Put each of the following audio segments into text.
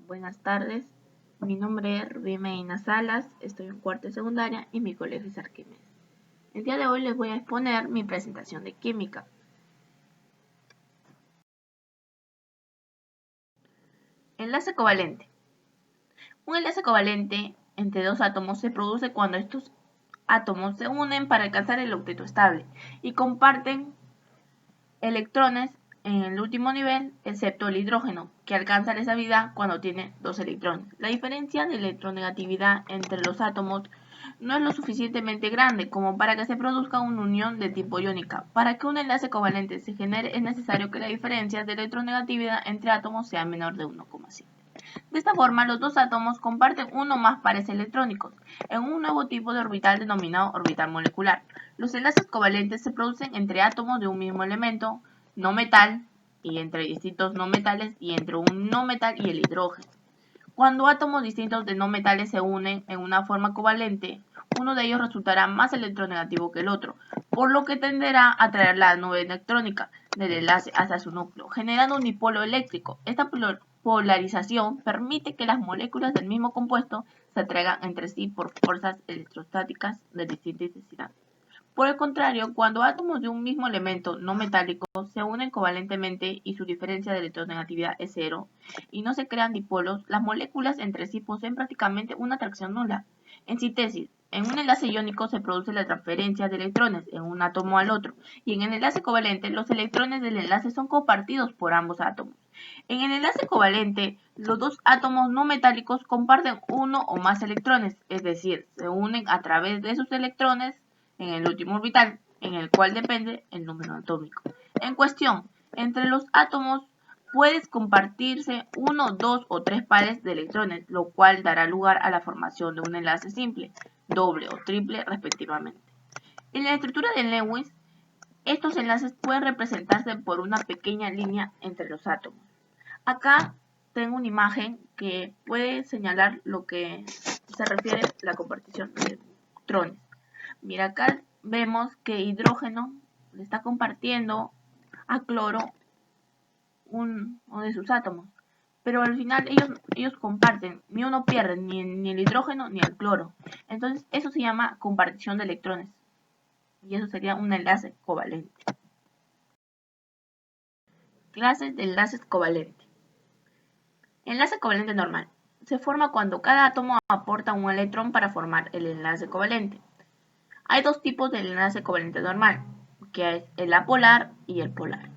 Buenas tardes, mi nombre es Rubí Medina Salas, estoy en cuarto de secundaria y mi colegio es Arquímedes. El día de hoy les voy a exponer mi presentación de química. Enlace covalente. Un enlace covalente entre dos átomos se produce cuando estos átomos se unen para alcanzar el octeto estable y comparten electrones en el último nivel, excepto el hidrógeno, que alcanza la estabilidad cuando tiene dos electrones. La diferencia de electronegatividad entre los átomos no es lo suficientemente grande como para que se produzca una unión de tipo iónica. Para que un enlace covalente se genere es necesario que la diferencia de electronegatividad entre átomos sea menor de 1,7. De esta forma, los dos átomos comparten uno o más pares electrónicos en un nuevo tipo de orbital denominado orbital molecular. Los enlaces covalentes se producen entre átomos de un mismo elemento no metal y entre distintos no metales y entre un no metal y el hidrógeno. Cuando átomos distintos de no metales se unen en una forma covalente, uno de ellos resultará más electronegativo que el otro, por lo que tenderá a atraer la nube electrónica del enlace hacia su núcleo, generando un dipolo eléctrico. Esta polarización permite que las moléculas del mismo compuesto se atraigan entre sí por fuerzas electrostáticas de distinta intensidad. Por el contrario, cuando átomos de un mismo elemento no metálico se unen covalentemente y su diferencia de electronegatividad es cero y no se crean dipolos, las moléculas entre sí poseen prácticamente una atracción nula. En síntesis, en un enlace iónico se produce la transferencia de electrones de un átomo al otro y en el enlace covalente los electrones del enlace son compartidos por ambos átomos. En el enlace covalente, los dos átomos no metálicos comparten uno o más electrones, es decir, se unen a través de sus electrones en el último orbital, en el cual depende el número atómico en cuestión. Entre los átomos pueden compartirse uno, dos o tres pares de electrones, lo cual dará lugar a la formación de un enlace simple, doble o triple respectivamente. En la estructura de Lewis, estos enlaces pueden representarse por una pequeña línea entre los átomos. Acá tengo una imagen que puede señalar lo que se refiere a la compartición de electrones. Mira, acá vemos que hidrógeno le está compartiendo a cloro uno de sus átomos. Pero al final ellos comparten, ni uno pierde, ni el hidrógeno ni el cloro. Entonces eso se llama compartición de electrones. Y eso sería un enlace covalente. Clases de enlaces covalentes. Enlace covalente normal. Se forma cuando cada átomo aporta un electrón para formar el enlace covalente. Hay dos tipos de enlace covalente normal, que es el apolar y el polar.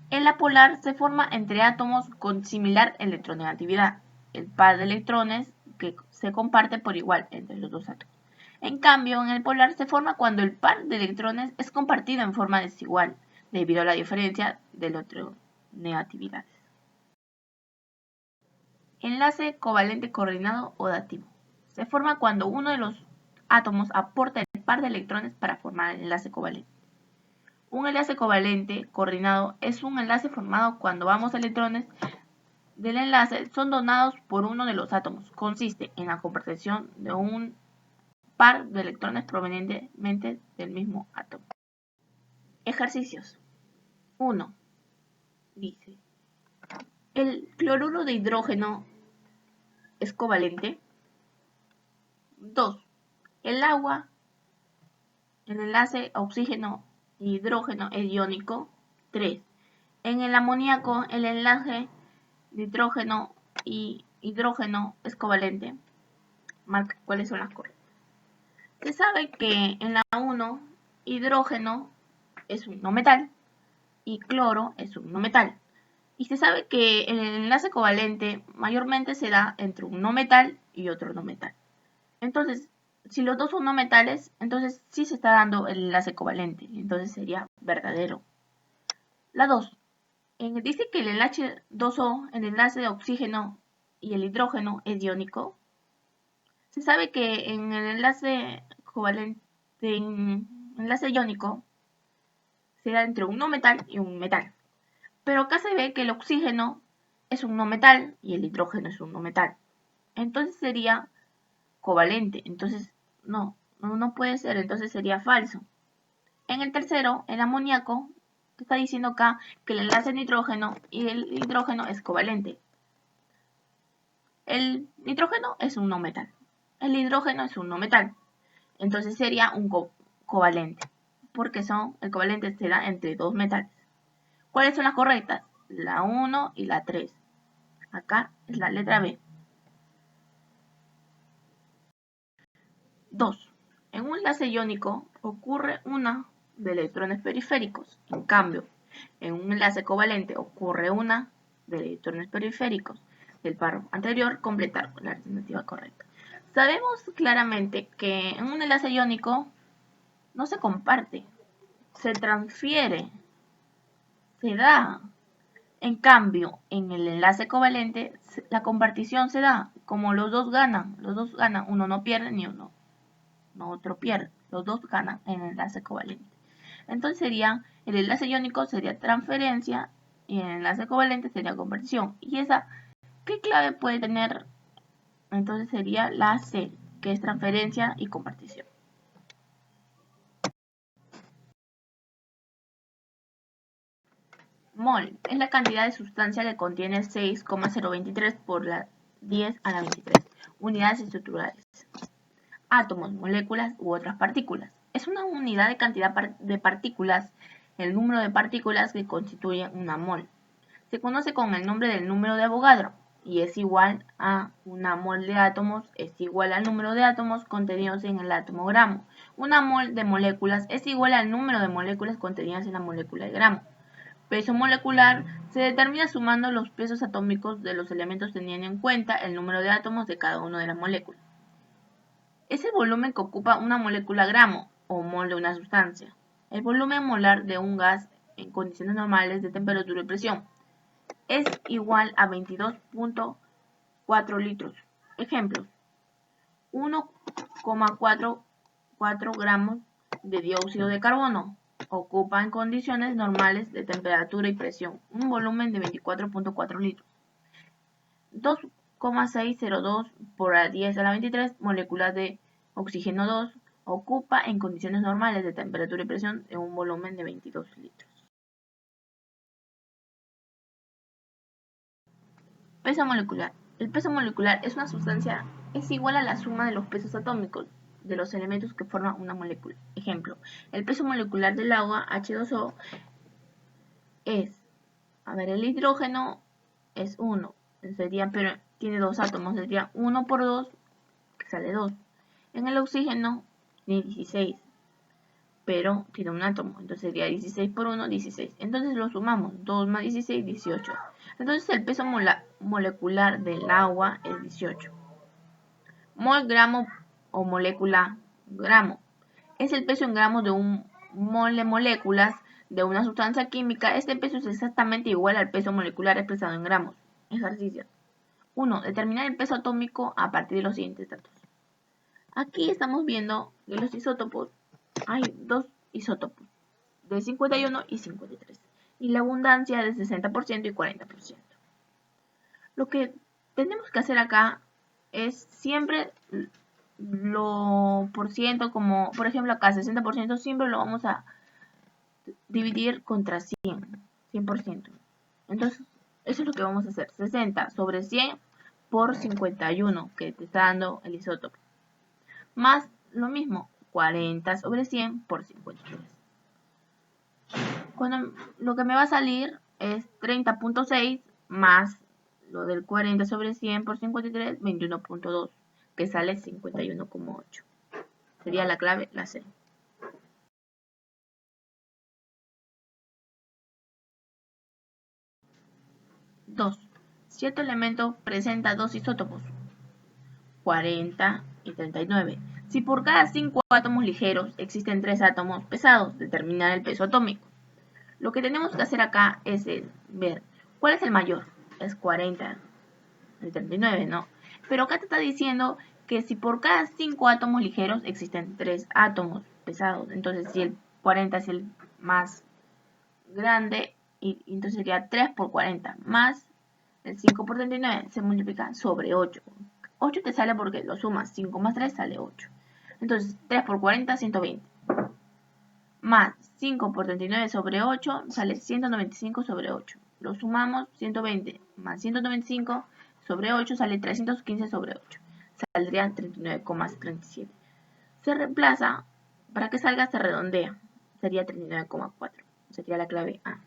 El apolar se forma entre átomos con similar electronegatividad, el par de electrones que se comparte por igual entre los dos átomos. En cambio, en el polar se forma cuando el par de electrones es compartido en forma desigual, debido a la diferencia de electronegatividades. Enlace covalente coordinado o dativo. Se forma cuando uno de los átomos aporta el par de electrones para formar el enlace covalente. Un enlace covalente coordinado es un enlace formado cuando ambos electrones del enlace son donados por uno de los átomos. Consiste en la compartición de un par de electrones provenientemente del mismo átomo. Ejercicios. 1. Dice: ¿el cloruro de hidrógeno es covalente? 2. ¿El agua, el enlace oxígeno e hidrógeno es iónico? 3. En el amoníaco, el enlace nitrógeno y hidrógeno es covalente. Marca cuáles son las correctas. Se sabe que en la 1 hidrógeno es un no metal y cloro es un no metal. Y se sabe que el enlace covalente mayormente se da entre un no metal y otro no metal. Entonces, si los dos son no metales, entonces sí se está dando el enlace covalente. Entonces sería verdadero. La 2. Dice que el H2O, el enlace de oxígeno y el hidrógeno es iónico. Se sabe que en el enlace covalente, enlace iónico, se da entre un no metal y un metal. Pero acá se ve que el oxígeno es un no metal y el hidrógeno es un no metal. Entonces sería covalente. Entonces no puede ser. Entonces sería falso. En el tercero, el amoníaco, está diciendo acá que el enlace nitrógeno y el hidrógeno es covalente. El nitrógeno es un no metal. El hidrógeno es un no metal. Entonces sería un covalente, porque el covalente se da entre dos metales. ¿Cuáles son las correctas? La 1 y la 3. Acá es la letra B. 2. En un enlace iónico ocurre una de electrones periféricos. En cambio, en un enlace covalente ocurre una de electrones periféricos. Del párrafo anterior, completar la alternativa correcta. Sabemos claramente que en un enlace iónico no se comparte, se transfiere, se da. En cambio, en el enlace covalente, la compartición se da. Como los dos ganan, uno no pierde ni uno, no otro pierde. Los dos ganan en el enlace covalente. Entonces el enlace iónico sería transferencia y el enlace covalente sería compartición. ¿Y esa qué clave puede tener? Entonces sería la C, que es transferencia y compartición. Mol es la cantidad de sustancia que contiene 6,023 por la 10 a la 23 unidades estructurales. Átomos, moléculas u otras partículas. Es una unidad de cantidad de partículas, el número de partículas que constituyen una mol. Se conoce con el nombre del número de Avogadro y es igual a una mol de átomos es igual al número de átomos contenidos en el átomo gramo. Una mol de moléculas es igual al número de moléculas contenidas en la molécula de gramo. Peso molecular se determina sumando los pesos atómicos de los elementos teniendo en cuenta el número de átomos de cada una de las moléculas. Es el volumen que ocupa una molécula gramo o mol de una sustancia. El volumen molar de un gas en condiciones normales de temperatura y presión es igual a 22.4 litros. Ejemplos: 1,44 gramos de dióxido de carbono ocupa en condiciones normales de temperatura y presión un volumen de 24.4 litros. 2,602 por 10 a la 23 moléculas de oxígeno 2 ocupa en condiciones normales de temperatura y presión un volumen de 22 litros. Peso molecular. El peso molecular es una sustancia, es igual a la suma de los pesos atómicos de los elementos que forman una molécula. Ejemplo, el peso molecular del agua H2O es, el hidrógeno es 1, pero tiene dos átomos, sería 1 por 2, que sale 2. En el oxígeno tiene 16, pero tiene un átomo, entonces sería 16 por 1, 16. Entonces lo sumamos, 2 más 16, 18. Entonces el peso molecular del agua es 18. Mol, gramo o molécula, gramo. Es el peso en gramos de un mol de moléculas de una sustancia química. Este peso es exactamente igual al peso molecular expresado en gramos. Ejercicio. 1. Determinar el peso atómico a partir de los siguientes datos. Aquí estamos viendo que los isótopos, hay dos isótopos, de 51 y 53, y la abundancia de 60% y 40%. Lo que tenemos que hacer acá es siempre lo por ciento, como por ejemplo acá 60%, siempre lo vamos a dividir contra 100%. Entonces, eso es lo que vamos a hacer, 60 sobre 100 por 51, que te está dando el isótopo. Más lo mismo, 40 sobre 100 por 53. Lo que me va a salir es 30.6 más lo del 40 sobre 100 por 53, 21.2, que sale 51,8. Sería la clave, la C. 2. Cierto elemento presenta dos isótopos, 40 y 39. Si por cada 5 átomos ligeros existen 3 átomos pesados, determinar el peso atómico. Lo que tenemos que hacer acá es ver cuál es el mayor. Es 40, el 39, ¿no? Pero acá te está diciendo que si por cada 5 átomos ligeros existen 3 átomos pesados, entonces si el 40 es el más grande, y entonces sería 3 por 40 más el 5 por 39 se multiplica sobre 8. 8 te sale porque lo sumas, 5 más 3 sale 8. Entonces 3 por 40, 120. Más 5 por 39 sobre 8 sale 195 sobre 8. Lo sumamos, 120 más 195 sobre 8 sale 315 sobre 8. Saldría 39,37. Se reemplaza, para que salga se redondea. Sería 39,4. Sería la clave A.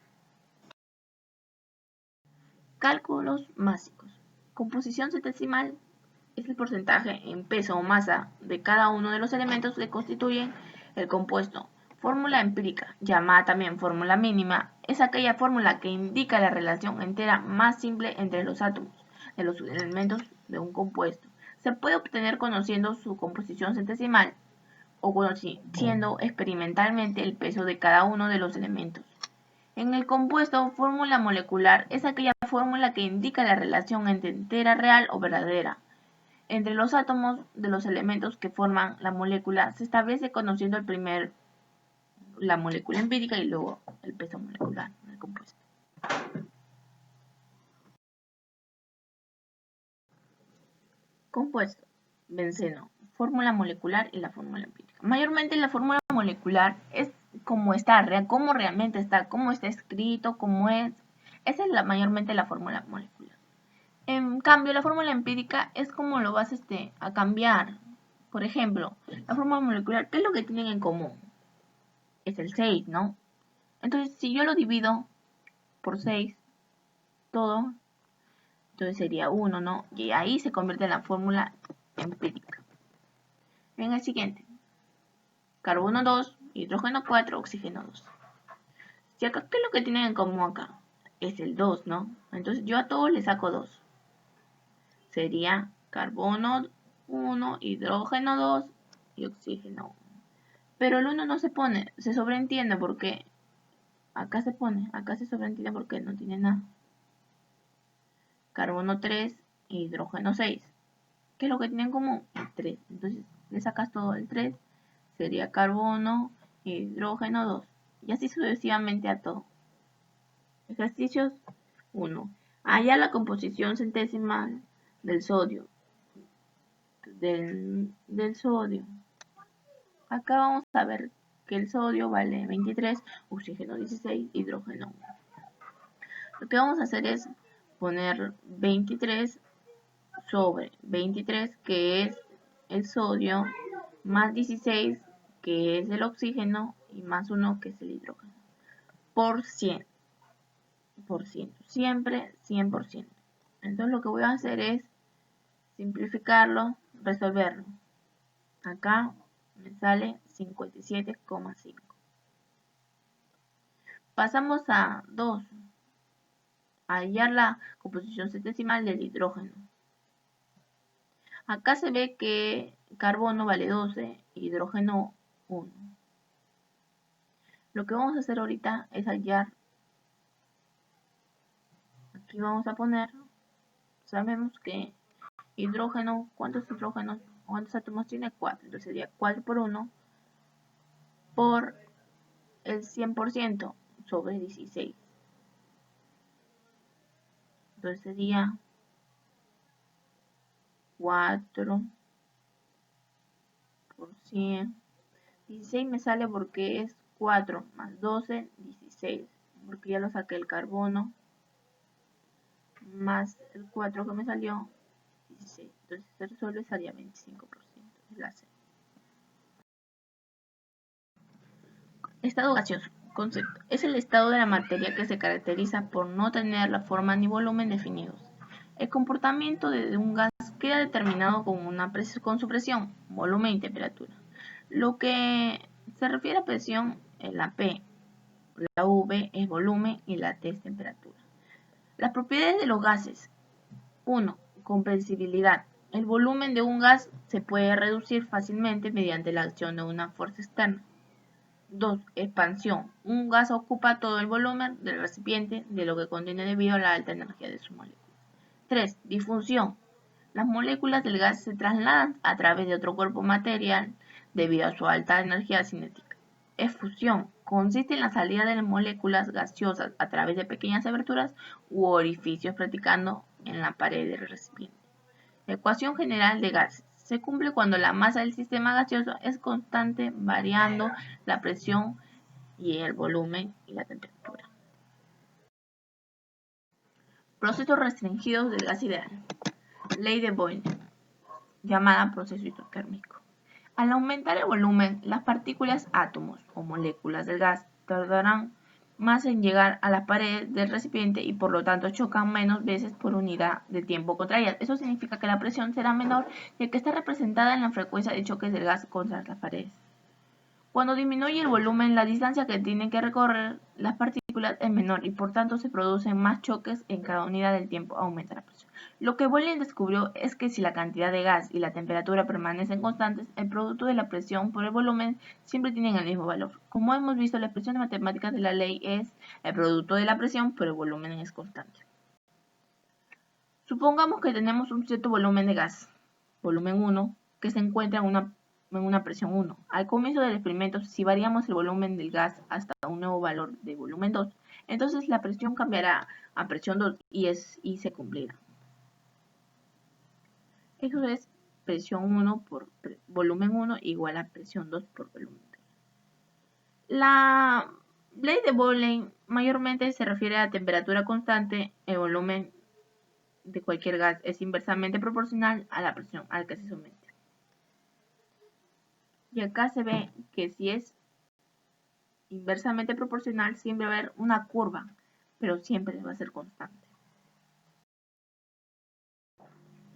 Cálculos básicos. Composición centesimal es el porcentaje en peso o masa de cada uno de los elementos que constituyen el compuesto. Fórmula empírica, llamada también fórmula mínima, es aquella fórmula que indica la relación entera más simple entre los átomos de los elementos de un compuesto. Se puede obtener conociendo su composición centesimal o conociendo experimentalmente el peso de cada uno de los elementos. En el compuesto, fórmula molecular es aquella fórmula que indica la relación entre entera real o verdadera entre los átomos de los elementos que forman la molécula. Se establece conociendo la molécula empírica y luego el peso molecular del compuesto. Compuesto, benceno, fórmula molecular y la fórmula empírica. Mayormente la fórmula molecular es cómo está, cómo realmente está, cómo está escrito, cómo es. Esa es mayormente la fórmula molecular. En cambio, la fórmula empírica es como lo vas a cambiar. Por ejemplo, la fórmula molecular, ¿qué es lo que tienen en común? Es el 6, ¿no? Entonces, si yo lo divido por 6, todo, entonces sería 1, ¿no? Y ahí se convierte en la fórmula empírica. En el siguiente, carbono 2, hidrógeno 4, oxígeno 2. Si acá, ¿qué es lo que tienen en común acá? Es el 2, ¿no? Entonces yo a todos les saco 2. Sería carbono 1, hidrógeno 2 y oxígeno 1. Pero el 1 no se pone, se sobreentiende porque acá se pone, acá se sobreentiende porque no tiene nada. Carbono 3, hidrógeno 6. ¿Qué es lo que tienen en común? El 3. Entonces le sacas todo el 3, sería carbono, hidrógeno 2. Y así sucesivamente a todo. Ejercicios 1. Halla la composición centesimal del sodio. Del sodio. Acá vamos a ver que el sodio vale 23, oxígeno 16, hidrógeno 1. Lo que vamos a hacer es poner 23 sobre 23, que es el sodio, más 16, que es el oxígeno, y más 1, que es el hidrógeno, por 100. Siempre 100%. Entonces lo que voy a hacer es simplificarlo, resolverlo. Acá me sale 57,5. Pasamos a 2. A hallar la composición centesimal del hidrógeno. Acá se ve que carbono vale 12, hidrógeno 1. Lo que vamos a hacer ahorita es hallar. Aquí vamos a poner, sabemos que hidrógeno, ¿cuántos átomos tiene? 4. Entonces sería 4 por 1 por el 100% sobre 16. Entonces sería 4 por 100. 16 me sale porque es 4 más 12, 16. Porque ya lo saqué el carbono. Más el 4 que me salió, 16. Entonces se resuelve, salía 25%. Es la C. Estado gaseoso. Concepto. Es el estado de la materia que se caracteriza por no tener la forma ni volumen definidos. El comportamiento de un gas queda determinado con su presión, volumen y temperatura. Lo que se refiere a presión es la P, la V es volumen y la T es temperatura. Las propiedades de los gases. 1. Compresibilidad. El volumen de un gas se puede reducir fácilmente mediante la acción de una fuerza externa. 2. Expansión. Un gas ocupa todo el volumen del recipiente de lo que contiene debido a la alta energía de su molécula. 3. Difusión. Las moléculas del gas se trasladan a través de otro cuerpo material debido a su alta energía cinética. Efusión. Consiste en la salida de las moléculas gaseosas a través de pequeñas aberturas u orificios practicando en la pared del recipiente. Ecuación general de gases. Se cumple cuando la masa del sistema gaseoso es constante, variando la presión y el volumen y la temperatura. Procesos restringidos del gas ideal. ley de Boyle, llamada proceso isotérmico. Al aumentar el volumen, las partículas, átomos o moléculas del gas tardarán más en llegar a las paredes del recipiente y por lo tanto chocan menos veces por unidad de tiempo contra ellas. Eso significa que la presión será menor, ya que está representada en la frecuencia de choques del gas contra las paredes. Cuando disminuye el volumen, la distancia que tienen que recorrer las partículas es menor y por tanto se producen más choques en cada unidad del tiempo, aumenta la presión. Lo que Boyle descubrió es que si la cantidad de gas y la temperatura permanecen constantes, el producto de la presión por el volumen siempre tienen el mismo valor. Como hemos visto, la expresión matemática de la ley es el producto de la presión por el volumen es constante. Supongamos que tenemos un cierto volumen de gas, volumen 1, que se encuentra en una presión 1. Al comienzo del experimento, si variamos el volumen del gas hasta un nuevo valor de volumen 2, entonces la presión cambiará a presión 2 y se cumplirá. Eso es presión 1 por volumen 1 igual a presión 2 por volumen 2. La ley de Boyle mayormente se refiere a temperatura constante. El volumen de cualquier gas es inversamente proporcional a la presión a la que se somete. Y acá se ve que si es inversamente proporcional siempre va a haber una curva, pero siempre va a ser constante.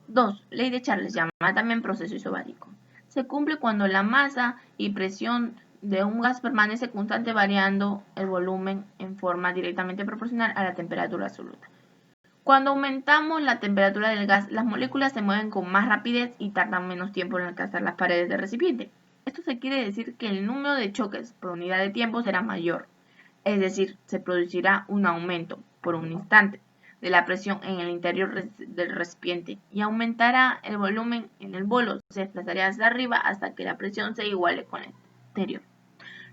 2. Ley de Charles, llamada también proceso isobárico. Se cumple cuando la masa y presión de un gas permanece constante variando el volumen en forma directamente proporcional a la temperatura absoluta. Cuando aumentamos la temperatura del gas, las moléculas se mueven con más rapidez y tardan menos tiempo en alcanzar las paredes del recipiente. Esto se quiere decir que el número de choques por unidad de tiempo será mayor, es decir, se producirá un aumento por un instante de la presión en el interior del recipiente y aumentará el volumen en el bolo, se desplazaría hacia arriba hasta que la presión se iguale con el exterior.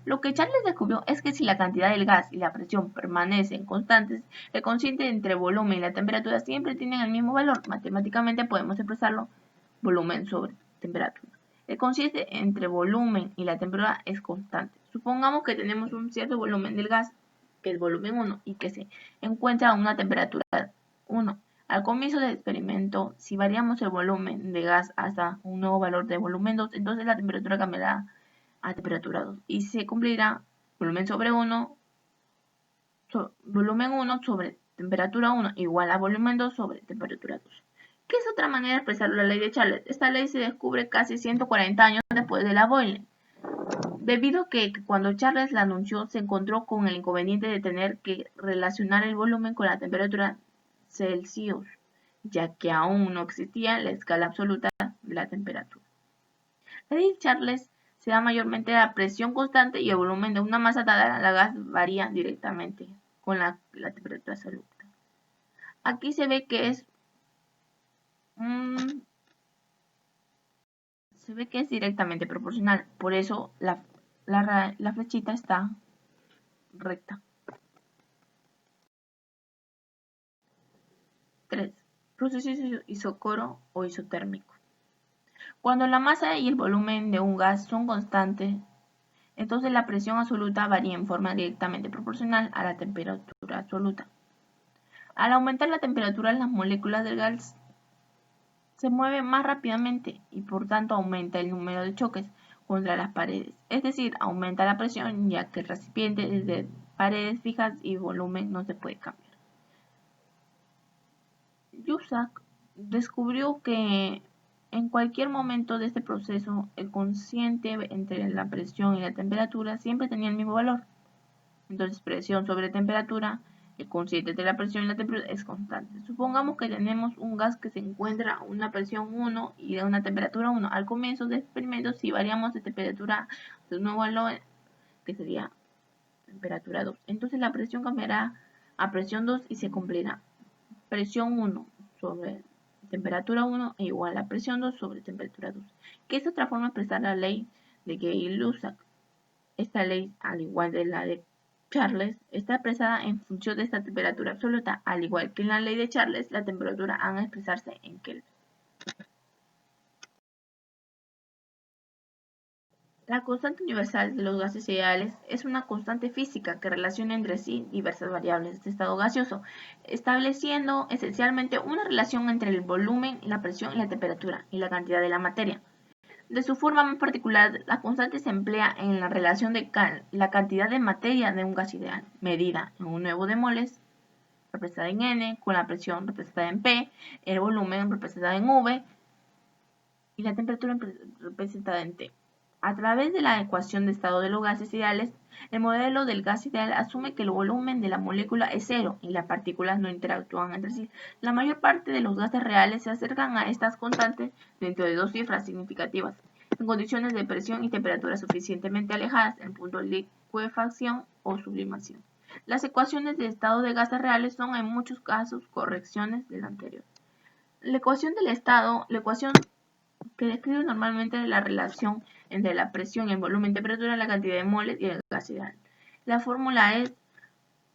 Lo que Charles descubrió es que si la cantidad del gas y la presión permanecen constantes, el cociente entre volumen y la temperatura siempre tienen el mismo valor. Matemáticamente podemos expresarlo volumen sobre temperatura. El cociente entre volumen y la temperatura es constante. Supongamos que tenemos un cierto volumen del gas, que es volumen 1, y que se encuentra a una temperatura 1. Al comienzo del experimento, si variamos el volumen de gas hasta un nuevo valor de volumen 2, entonces la temperatura cambiará a temperatura 2 y se cumplirá volumen 1 sobre temperatura 1 igual a volumen 2 sobre temperatura 2. ¿Qué es otra manera de expresar la ley de Charles? Esta ley se descubre casi 140 años después de la Boyle, debido a que cuando Charles la anunció se encontró con el inconveniente de tener que relacionar el volumen con la temperatura Celsius, ya que aún no existía la escala absoluta de la temperatura. La ley de Charles se da mayormente a la presión constante y el volumen de una masa dada a la gas varía directamente con la temperatura absoluta. Aquí se ve que es directamente proporcional, por eso la flechita está recta. 3. Proceso isocoro o isotérmico. Cuando la masa y el volumen de un gas son constantes, entonces la presión absoluta varía en forma directamente proporcional a la temperatura absoluta. Al aumentar la temperatura, las moléculas del gas se mueven más rápidamente y por tanto aumenta el número de choques contra las paredes, es decir, aumenta la presión ya que el recipiente es de paredes fijas y volumen no se puede cambiar. Yusak descubrió que en cualquier momento de este proceso, el cociente entre la presión y la temperatura siempre tenía el mismo valor. Entonces, presión sobre temperatura, el cociente entre la presión y la temperatura es constante. Supongamos que tenemos un gas que se encuentra a una presión 1 y de una temperatura 1. Al comienzo del experimento, si variamos de temperatura de un nuevo valor, que sería temperatura 2, entonces la presión cambiará a presión 2 y se cumplirá. Presión 1 sobre temperatura 1 e igual a presión 2 sobre temperatura 2, que es otra forma de expresar la ley de Gay-Lussac. Esta ley, al igual de la de Charles, está expresada en función de esta temperatura absoluta, al igual que en la ley de Charles, la temperatura ha de expresarse en Kelvin. La constante universal de los gases ideales es una constante física que relaciona entre sí diversas variables de estado gaseoso, estableciendo esencialmente una relación entre el volumen, la presión, la temperatura y la cantidad de la materia. De su forma más particular, la constante se emplea en la relación de la cantidad de materia de un gas ideal, medida en un nuevo de moles, representada en N, con la presión representada en P, el volumen representado en V y la temperatura representada en T. A través de la ecuación de estado de los gases ideales, el modelo del gas ideal asume que el volumen de la molécula es cero y las partículas no interactúan entre sí. La mayor parte de los gases reales se acercan a estas constantes dentro de dos cifras significativas, en condiciones de presión y temperatura suficientemente alejadas en punto de licuefacción o sublimación. Las ecuaciones de estado de gases reales son en muchos casos correcciones de la anterior. La ecuación del estado, la ecuación que describe normalmente la relación entre la presión, el volumen, temperatura, la cantidad de moles y el gas ideal. La fórmula es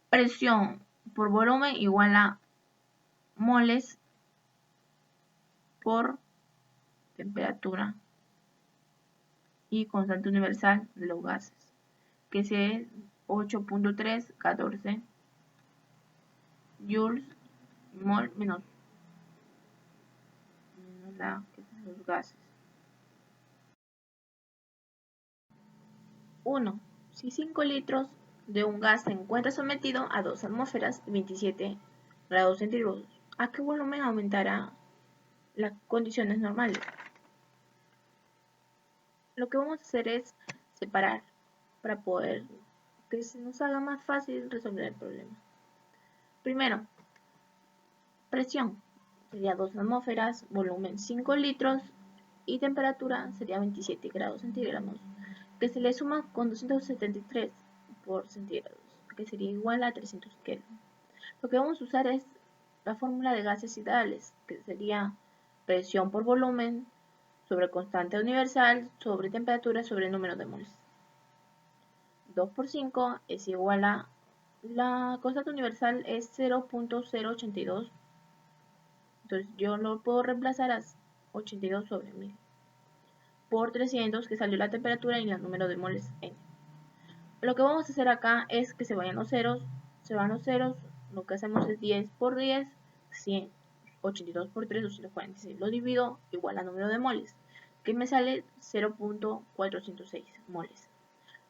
presión por volumen igual a moles por temperatura y constante universal de los gases, que es 8.314 joules mol menos los gases. 1. Si 5 litros de un gas se encuentra sometido a 2 atmósferas y 27 grados centígrados, ¿a qué volumen aumentará las condiciones normales? Lo que vamos a hacer es separar para poder que se nos haga más fácil resolver el problema. Primero, presión sería 2 atmósferas, volumen 5 litros y temperatura sería 27 grados centígrados, que se le suma con 273 por centígrados, que sería igual a 300 Kelvin. Lo que vamos a usar es la fórmula de gases ideales, que sería presión por volumen sobre constante universal sobre temperatura sobre número de moles. 2 por 5 es igual a la constante universal es 0.082. Entonces yo lo puedo reemplazar a 82 sobre 1000 por 300, que salió la temperatura y el número de moles N. Lo que vamos a hacer acá es que se vayan los ceros, lo que hacemos es 10 por 10, 100, 82 por 3, 246. Lo divido igual al número de moles, que me sale 0.406 moles.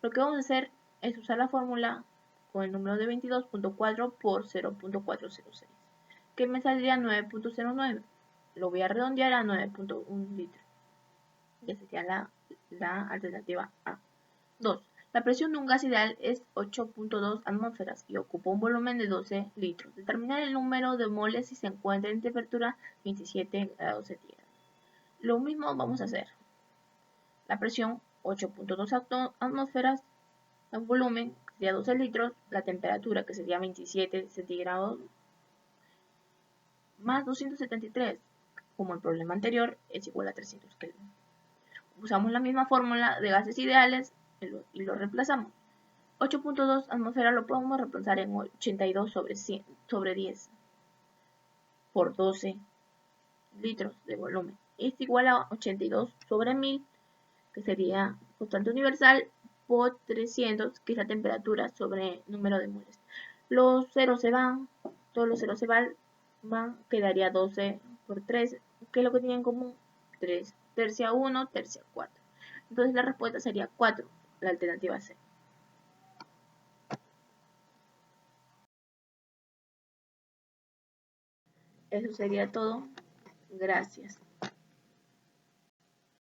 Lo que vamos a hacer es usar la fórmula con el número de 22.4 por 0.406, que me saldría 9.09. Lo voy a redondear a 9.1 litros, que sería la alternativa A. 2. La presión de un gas ideal es 8.2 atmósferas y ocupa un volumen de 12 litros. Determinar el número de moles si se encuentra en temperatura 27 grados centígrados. Lo mismo vamos a hacer. La presión 8.2 atmósferas, el volumen que sería 12 litros, la temperatura que sería 27 centígrados más 273, como el problema anterior, es igual a 300 Kelvin. Usamos la misma fórmula de gases ideales y lo reemplazamos. 8.2 atmósferas lo podemos reemplazar en 82 sobre 10 por 12 litros de volumen. Es igual a 82 sobre 1000, que sería constante universal, por 300, que es la temperatura sobre número de moles. Los ceros se van, todos los ceros se van, quedaría 12 por 3, que es lo que tienen en común, 3 tercia 1, tercia 4. Entonces la respuesta sería 4, la alternativa C. Eso sería todo. Gracias.